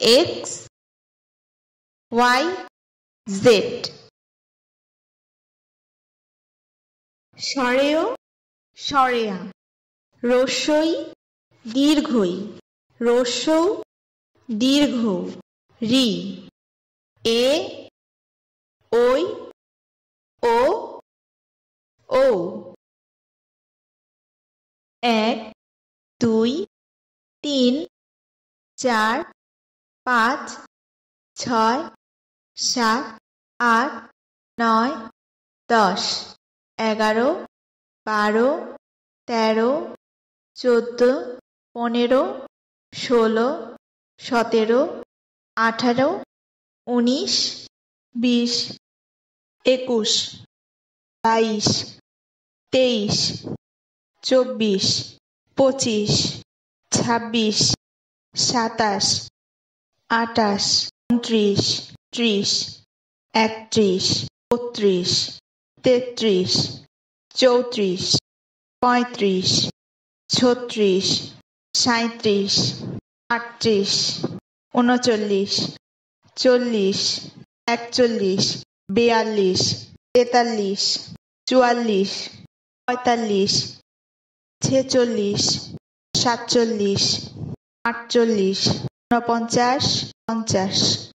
X Y Z স্বরেয় স্বরেয়া রস্যই দীর্ঘই রস্যৌ দীর্ঘ রি এ ওই ও ও 1 2 3 4 5 6 7 8 9 10 11 12 13 14 15 16 17 18 19 20 21 22 23 24 25 26 27 28 29 30 31 32 33 34 35 36 37 38 39 40 41 42 43 44 45 46 47 48 49 50